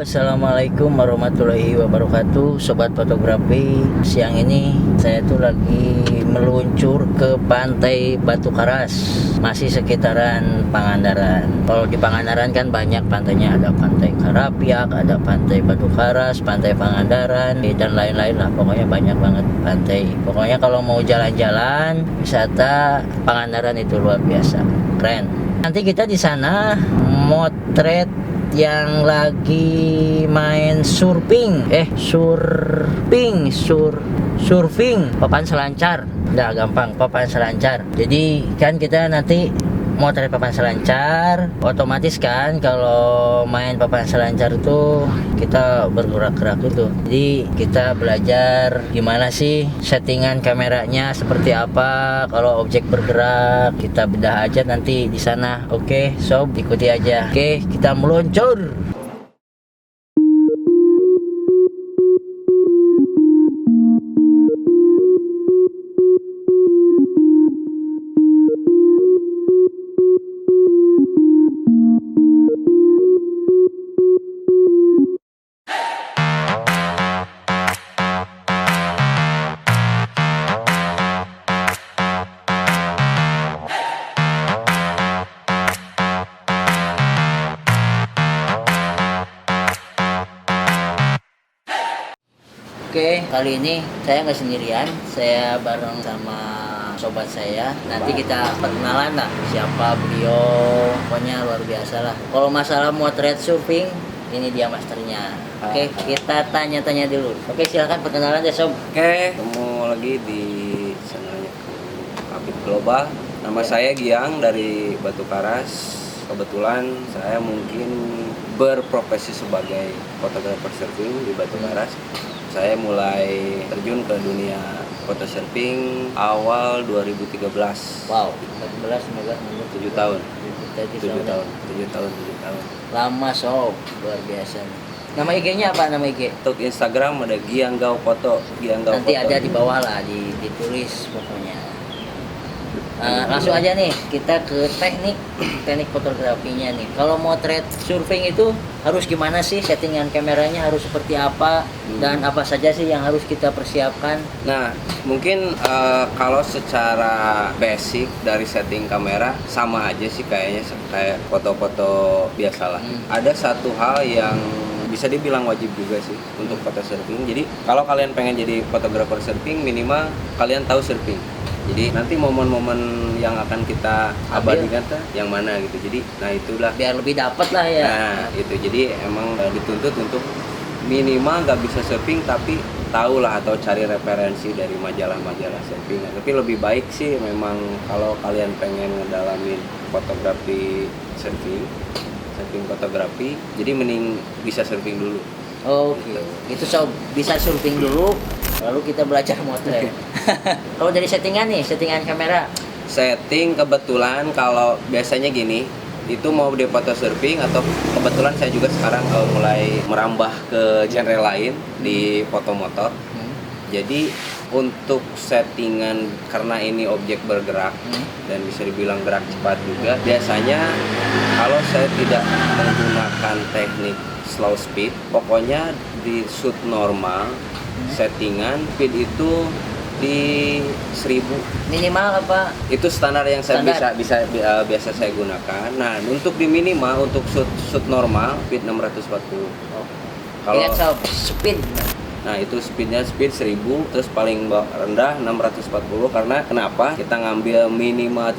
Assalamualaikum warahmatullahi wabarakatuh, sobat fotografi. Siang ini saya tuh lagi meluncur ke pantai Batu Karas, masih sekitaran Pangandaran. Kalau di Pangandaran kan banyak pantainya, ada pantai Karapiak, ada pantai Batu Karas, pantai Pangandaran, dan lain-lain lah. Pokoknya banyak banget pantai. Pokoknya kalau mau jalan-jalan wisata Pangandaran itu luar biasa, keren. Nanti kita di sana motret yang lagi main surfing, papan selancar. Udah gampang, papan selancar. Jadi kan kita nanti mau cari papan selancar, otomatis kan kalau main papan selancar itu kita bergerak-gerak itu. Jadi kita belajar gimana sih settingan kameranya, seperti apa kalau objek bergerak. Kita bedah aja nanti di sana. Oke, sob, ikuti aja. Oke, kita meluncur. Oke, kali ini saya nggak sendirian, saya bareng sama sobat saya. Nanti kita perkenalan lah, siapa beliau, pokoknya luar biasa lah. Kalau masalah motret surfing, ini dia masternya. Oke, kita tanya-tanya dulu. Oke, silakan perkenalan ya, sob. Oke, ketemu lagi di channelnya Kapit Global. Nama saya Giang dari Batu Karas. Kebetulan saya mungkin berprofesi sebagai fotografer surfing di Batu Karas. Saya mulai terjun ke dunia foto surfing awal 2013. Wow, 14, 19, 7 tahun. 7 tahun. 7 tahun. Lama, sob, luar biasa. Nama IG-nya apa, nama IG? Untuk Instagram ada Gianggau Foto, Gianggau Nanti Foto. ada di bawah lah, ditulis pokoknya. Langsung aja nih, kita ke teknik fotografinya nih. Kalau mau thread surfing itu harus gimana sih, settingan kameranya harus seperti apa, dan apa saja sih yang harus kita persiapkan? Nah, mungkin kalau secara basic dari setting kamera sama aja sih kayaknya kayak foto-foto biasa lah. Ada satu hal yang bisa dibilang wajib juga sih untuk foto surfing. Jadi kalau kalian pengen jadi fotografer surfing, minimal kalian tahu surfing. Jadi nanti momen-momen yang akan kita abadikan tuh yang mana gitu. Jadi nah itulah Biar lebih dapat lah ya. Nah itu jadi emang dituntut untuk minimal nggak bisa surfing tapi tahu lah atau cari referensi dari majalah-majalah surfing. Tapi lebih baik sih memang kalau kalian pengen ngedalamin fotografi surfing fotografi, jadi mending bisa surfing dulu. Oke, itu sob, bisa surfing dulu, lalu kita belajar motret. Kalau dari settingan nih, settingan kamera. Setting kebetulan kalau biasanya gini, itu mau di foto surfing atau kebetulan saya juga sekarang mulai merambah ke genre lain di foto motor. Jadi untuk settingan karena ini objek bergerak dan bisa dibilang gerak cepat juga, biasanya kalau saya tidak menggunakan teknik slow speed, pokoknya di shoot normal, settingan speed itu di 1000 Minimal apa? itu standar yang saya Standar. biasa saya gunakan. Nah untuk di minimal untuk shoot normal speed 640. Kalau Lihat sob, speed. nah itu speed 1000, terus paling rendah 640. Karena kenapa kita ngambil minimal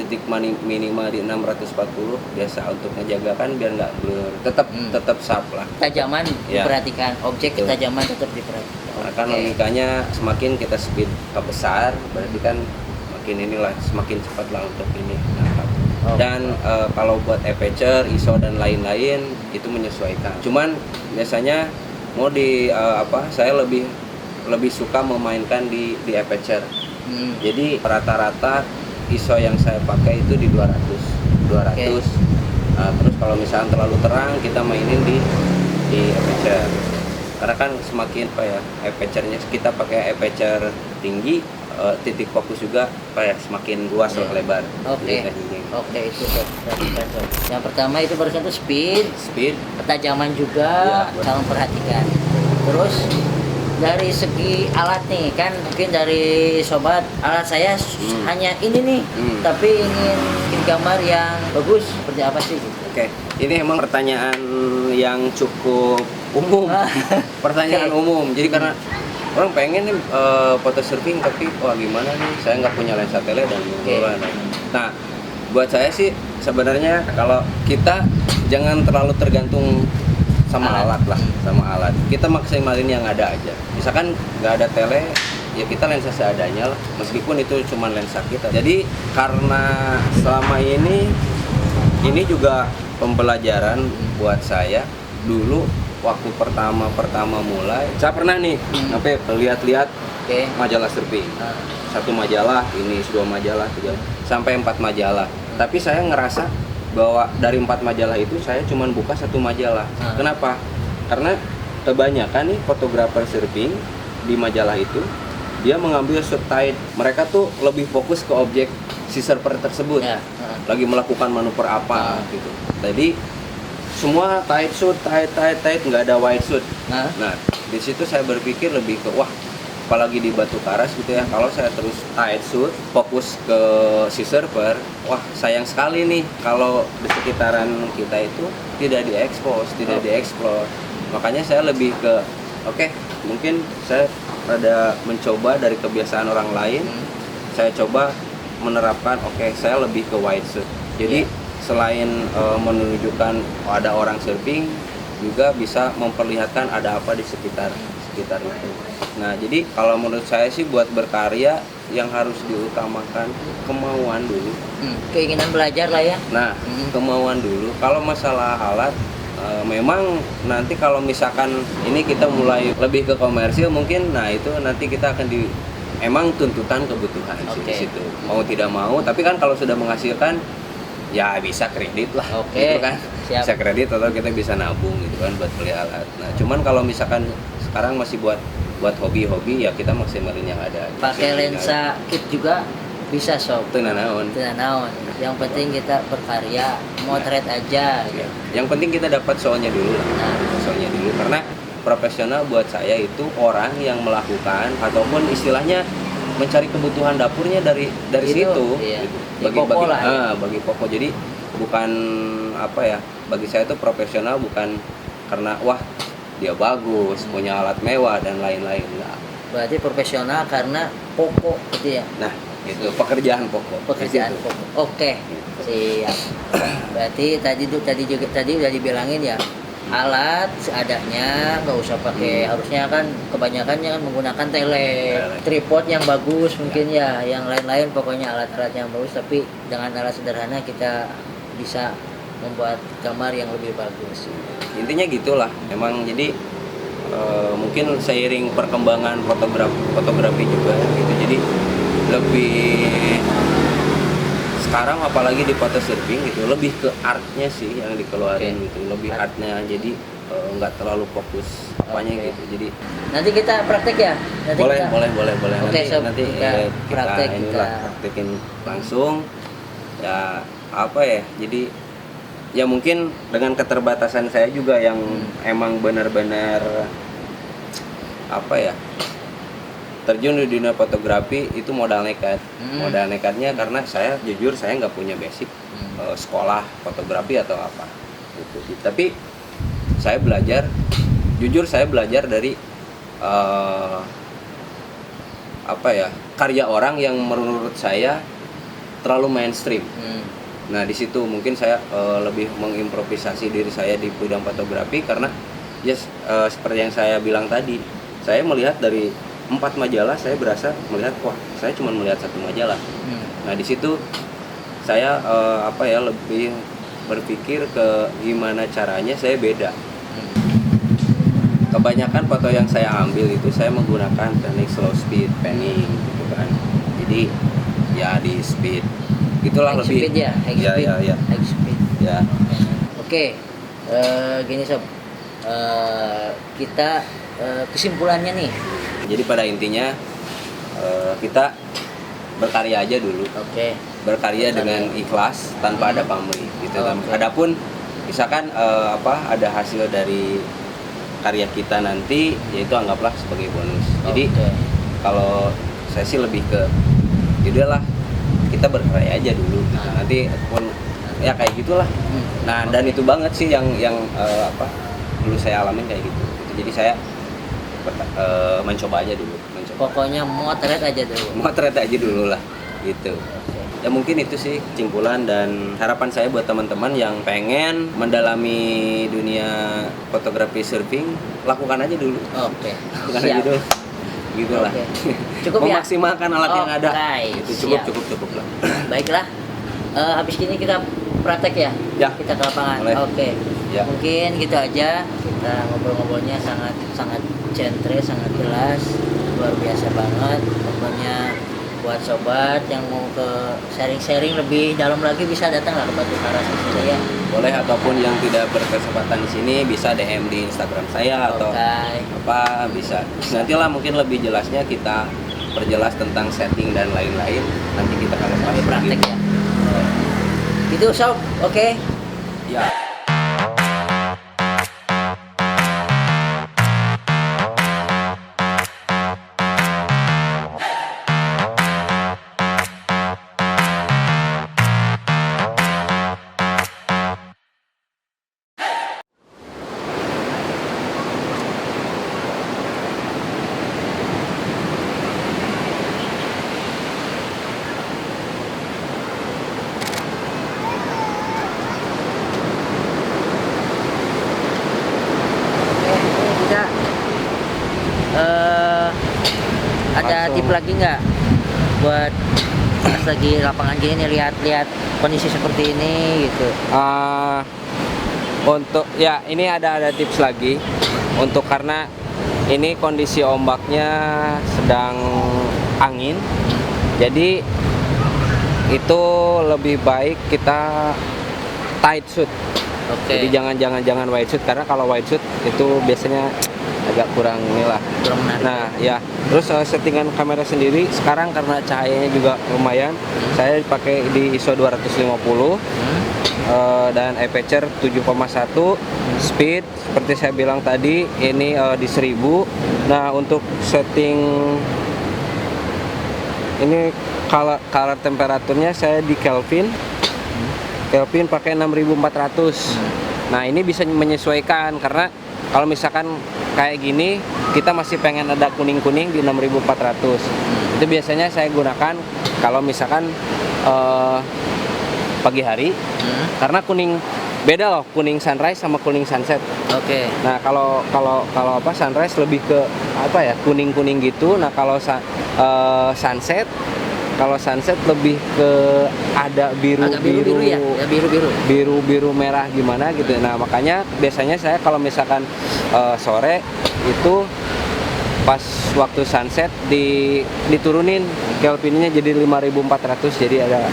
minimal di 640 biasa untuk ngejaga kan biar nggak blur, tetap sharp lah. Ketajaman Ya. diperhatikan, objek Betul. ketajaman tetap diperhatikan. Nah, kan Oke. logikanya semakin kita speed besar berarti kan semakin cepat lah untuk ini nangkap. Oh. Dan kalau buat aperture, ISO dan lain-lain itu menyesuaikan. Cuman biasanya mau saya lebih suka memainkan di aperture. Jadi rata-rata ISO yang saya pakai itu di 200. Okay. Terus kalau misalnya terlalu terang kita mainin di aperture. Karena kan semakin aperture-nya kita pakai aperture tinggi, titik fokus juga apa ya, semakin luas Iya. lebar. Oke. Jadi tekniknya. Oke, itu Sob. Perhatikan, Sob. Yang pertama itu barusan itu speed, Speed. ketajaman juga, Iya. kamu perhatikan. Terus dari segi alat nih kan mungkin dari sobat alat saya hanya ini nih, tapi ingin bikin gambar yang bagus seperti apa sih gitu. Oke, ini emang pertanyaan yang cukup umum. Pertanyaan Oke. umum. Jadi karena orang pengen nih foto surfing, tapi wah gimana nih? Saya nggak punya lensa tele dan gimana. Nah, buat saya sih sebenarnya kalau kita jangan terlalu tergantung sama alat lah, sama alat. Kita maksimalin yang ada aja. Misalkan nggak ada tele, ya kita lensa seadanya lah. Meskipun itu cuma lensa kita. Jadi karena selama ini juga pembelajaran buat saya. Dulu waktu pertama mulai, saya pernah nih sampai lihat-lihat Oke. majalah surfing. Nah, Satu majalah, ini 2 majalah, 3, sampai 4 majalah. Tapi saya ngerasa bahwa dari 4 majalah itu saya cuma buka 1 majalah. Kenapa? Karena kebanyakan nih fotografer surfing di majalah itu dia mengambil shoot tide. Mereka tuh lebih fokus ke objek si surfer tersebut. ya. Lagi melakukan manuver apa gitu. Jadi semua tight shoot, tight, nggak ada wide shoot. Nah, Nah, di situ saya berpikir lebih ke wah, apalagi di Batu Karas gitu ya. Kalau saya terus tight shoot, fokus ke si surfer, wah sayang sekali nih kalau di sekitaran kita itu tidak diekspos, tidak dieksplor. Makanya saya lebih ke oke, mungkin saya rada mencoba dari kebiasaan orang lain. Saya coba menerapkan saya lebih ke wide shoot. Jadi selain menunjukkan ada orang surfing, juga bisa memperlihatkan ada apa di sekitar itu. Nah, jadi kalau menurut saya sih buat berkarya yang harus diutamakan kemauan dulu. Keinginan belajar lah ya. Nah, kemauan dulu. Kalau masalah alat memang nanti kalau misalkan ini kita mulai lebih ke komersil mungkin, nah itu nanti kita akan emang tuntutan kebutuhan sih di situ. Mau tidak mau, tapi kan kalau sudah menghasilkan ya bisa kredit lah, gitu kan. Siap. Bisa kredit atau kita bisa nabung gitu kan buat beli alat. Nah, cuman kalau misalkan sekarang masih buat hobi-hobi ya kita maksimalin yang ada. Pakai lensa kit juga bisa Sob. Itu nanaon. Tidak naon. Yang penting kita berkarya, motret aja. Ya. Yang penting kita dapat soalnya dulu lah. Nah. Soalnya dulu karena profesional buat saya itu orang yang melakukan ataupun istilahnya mencari kebutuhan dapurnya dari Itu, situ. iya. Gitu. Di pokok lah ya. Bagi pokok. Jadi bukan apa ya? Bagi saya itu profesional bukan karena wah dia bagus, punya alat mewah dan lain-lain. Enggak. Berarti profesional karena pokok gitu ya. Nah, itu pekerjaan pokok. Pekerjaan Gitu. pokok. Oke. Siap. Berarti tadi udah dibilangin ya. Alat seadanya, nggak usah pakai, harusnya kan kebanyakannya kan menggunakan tele, tripod yang bagus mungkin ya, yang lain-lain pokoknya alat-alat yang bagus, tapi dengan alat sederhana kita bisa membuat gambar yang lebih bagus. Intinya gitulah. Emang jadi mungkin seiring perkembangan fotografi juga gitu. Jadi lebih sekarang apalagi di foto surfing gitu lebih ke artnya sih yang dikeluarin gitu, lebih artnya. Jadi nggak terlalu fokus apanya gitu. Jadi nanti kita praktek ya. Nanti boleh. Oke, nanti kita praktek, praktekin langsung ya apa ya. Jadi ya mungkin dengan keterbatasan saya juga yang emang benar-benar apa ya, terjun di dunia fotografi itu modal nekat. Modal nekatnya karena saya jujur saya nggak punya basic sekolah fotografi atau apa gitu. Tapi saya belajar, jujur saya belajar dari apa ya, karya orang yang menurut saya terlalu mainstream. Nah di situ mungkin saya lebih mengimprovisasi diri saya di bidang fotografi karena seperti yang saya bilang tadi, saya melihat dari 4 majalah, saya berasa melihat wah saya cuma melihat 1 majalah. Nah di situ saya apa ya, lebih berpikir ke gimana caranya saya beda. Kebanyakan foto yang saya ambil itu saya menggunakan teknik slow speed panning gitu kan. Jadi ya di speed gitulah high lebih speed ya, high speed. Ya. Oke, gini Sob, kita kesimpulannya nih. Jadi pada intinya kita berkarya aja dulu, Oke. berkarya dengan ikhlas tanpa ada pamrih gitu. Oke. Adapun misalkan ada hasil dari karya kita nanti, yaitu anggaplah sebagai bonus. Jadi Oke. kalau saya sih lebih ke yaudahlah kita berkarya aja dulu gitu. Nanti pun ya kayak gitulah. Nah, dan itu banget sih yang dulu saya alamin kayak gitu. Jadi saya mencoba aja dulu, Pokoknya motret aja dulu. motret aja dulu lah gitu. Oke. Ya mungkin itu sih kesimpulan dan harapan saya buat teman-teman yang pengen mendalami dunia fotografi surfing, lakukan aja dulu. Oke. Lakukan aja dulu. Gitulah. Oke. Cukup ya? Memaksimalkan alat yang ada. Oke, Itu siap. cukup lah. Baiklah. Habis ini kita praktek ya? Ya. Kita ke lapangan. Boleh. Oke. Ya. Mungkin gitu aja. Kita ngobrol-ngobrolnya sangat centre, sangat jelas, luar biasa banget. Pokoknya buat sobat yang mau ke sharing-sharing lebih dalam lagi bisa datang lah ke Batu Karas di sini ya. Boleh, ataupun yang tidak berkesempatan di sini bisa DM di Instagram saya atau Oke. bisa. Nantilah mungkin lebih jelasnya kita perjelas tentang setting dan lain-lain. Nanti kita akan Sampai praktek ya. Itu sob. Oke. Ya. Kita ada Langsung. tip lagi nggak buat pas lagi lapangan gini nih, lihat-lihat kondisi seperti ini gitu. Untuk ya ini ada tips lagi untuk, karena ini kondisi ombaknya sedang angin, jadi itu lebih baik kita tight suit. Oke. Jadi jangan wide shoot, karena kalau wide shoot itu biasanya agak kurang inilah. Kurang menarik. Nah ya, terus settingan kamera sendiri sekarang karena cahayanya juga lumayan, saya pakai di ISO 250 dan aperture 7,1, speed seperti saya bilang tadi ini di 1000. Nah untuk setting ini color temperaturnya saya di Kelvin pakai 6400. Nah ini bisa menyesuaikan, karena kalau misalkan kayak gini kita masih pengen ada kuning-kuning di 6400. Itu biasanya saya gunakan kalau misalkan pagi hari, karena kuning beda loh, kuning sunrise sama kuning sunset. Oke. Nah kalau sunrise lebih ke kuning-kuning gitu. Nah kalau sunset lebih ke ada Agak biru-biru ya? Ya biru-biru. biru merah gimana gitu. Nah makanya biasanya saya kalau misalkan sore itu pas waktu sunset diturunin Kelvinnya jadi 5400, jadi ada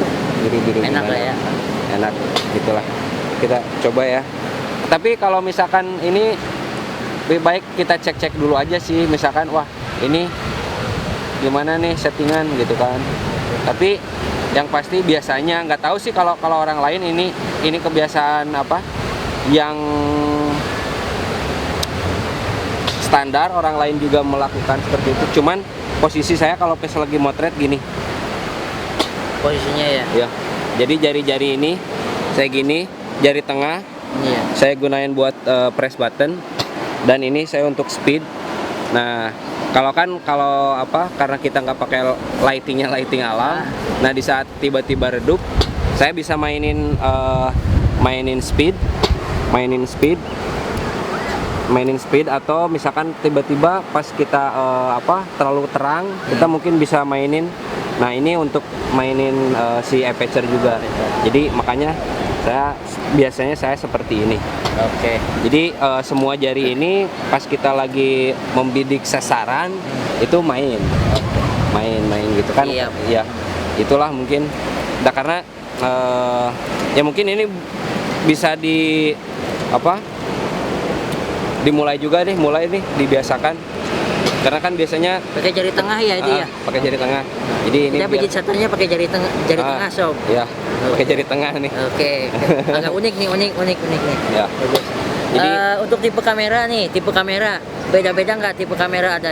biru-biru Enak gimana. lah ya. Enak gitulah, kita coba ya. Tapi kalau misalkan ini lebih baik kita cek dulu aja sih, misalkan wah ini gimana nih settingan gitu kan. Tapi yang pasti biasanya nggak tahu sih kalau orang lain ini kebiasaan apa yang standar, orang lain juga melakukan seperti itu. Cuman posisi saya kalau pas lagi motret gini Posisinya ya. ya, jadi jari-jari ini saya gini, jari tengah Iya. saya gunain buat press button, dan ini saya untuk speed. Nah karena kita nggak pakai lighting alam, nah di saat tiba-tiba redup saya bisa mainin speed, atau misalkan tiba-tiba pas kita terlalu terang, kita mungkin bisa mainin. Nah ini untuk mainin si aperture juga. Jadi makanya biasanya saya seperti ini. Oke. Jadi semua jari ini pas kita lagi membidik sasaran itu main gitu kan. Iya. Ya itulah mungkin. Nah karena ya mungkin ini bisa dimulai juga nih, dibiasakan Karena kan biasanya Pakai jari tengah ya itu ya. pakai jari tengah. Jadi ini Kita pijit shutternya pakai jari tengah sob. Ya, pakai jari tengah nih. Oke. Agak unik nih, unik nih. Ya. Bagus. Jadi Untuk tipe kamera nih, beda-beda nggak tipe kamera? Ada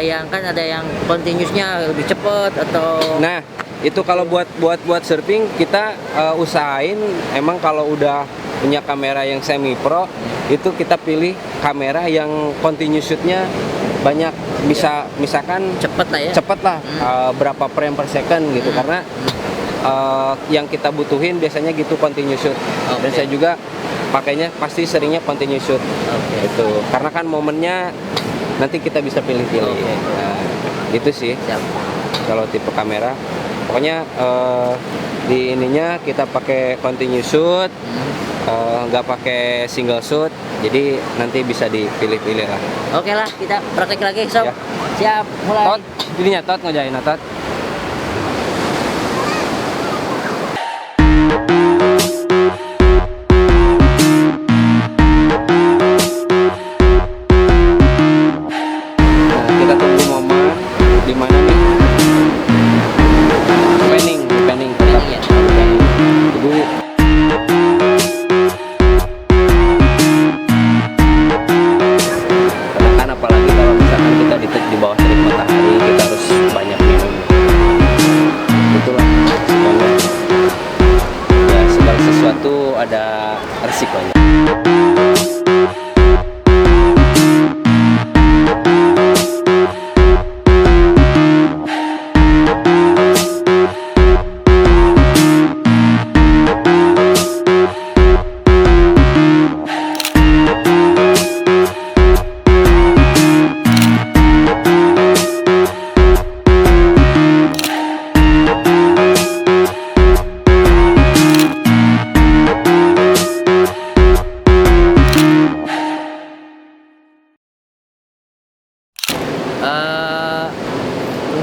yang continuousnya lebih cepat atau nah, itu kalau buat surfing kita usahain emang kalau udah punya kamera yang semi pro itu kita pilih kamera yang continuous shootnya banyak, bisa misalkan cepet lah ya? cepet lah berapa frame per second gitu, karena yang kita butuhin biasanya gitu continuous shoot. Dan saya juga pakainya pasti seringnya continuous shoot itu, karena kan momennya nanti kita bisa pilih-pilih. Nah, gitu sih. Siap. Kalau tipe kamera pokoknya di ininya kita pakai continuous shoot, nggak pakai single shoot, jadi nanti bisa dipilih-pilih lah. Oke lah, kita praktek lagi sob. Ya. Siap, mulai. Tot, jadinya Tot ngejain Tot. Nah, kita tunggu momen di mana nih? Panning. Panning ya? Jadi kan apalagi kalau misalkan kita di bawah terik matahari, kita harus banyak minum. Itulah semuanya. Ya, segala sesuatu ada resikonya.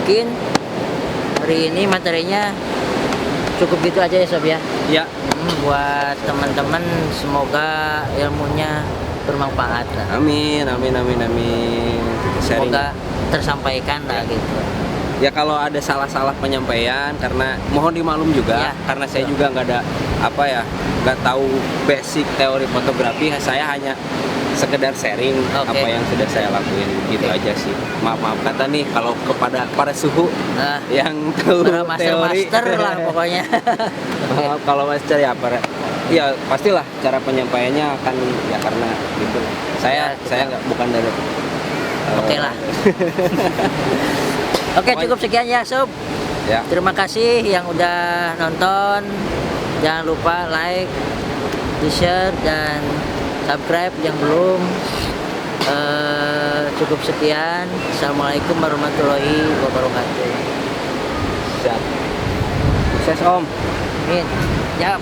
Mungkin hari ini materinya cukup gitu aja ya sob ya. Ya, Buat teman-teman semoga ilmunya bermanfaat lah. amin. Sharing. Semoga tersampaikan lah gitu. Ya kalau ada salah-salah penyampaian, karena mohon dimaklum juga, Ya, karena saya juga nggak ada nggak tahu basic teori fotografi. Saya hanya sekedar sharing Oke. apa yang sudah saya lakuin, gitu aja sih. Maaf kata nih kalau kepada para suhu Nah, yang tahu para teori. master lah pokoknya. Maaf kalau master ya pastilah cara penyampaiannya akan ya karena gitu. Ya, Saya nggak bukan dari Oke lah. Oke, cukup sekian ya sob. Ya. Terima kasih yang udah nonton. Jangan lupa like, di-share dan subscribe yang belum. Cukup sekian. Assalamualaikum warahmatullahi wabarakatuh. Siap. Sukses Om. Amin. Siap.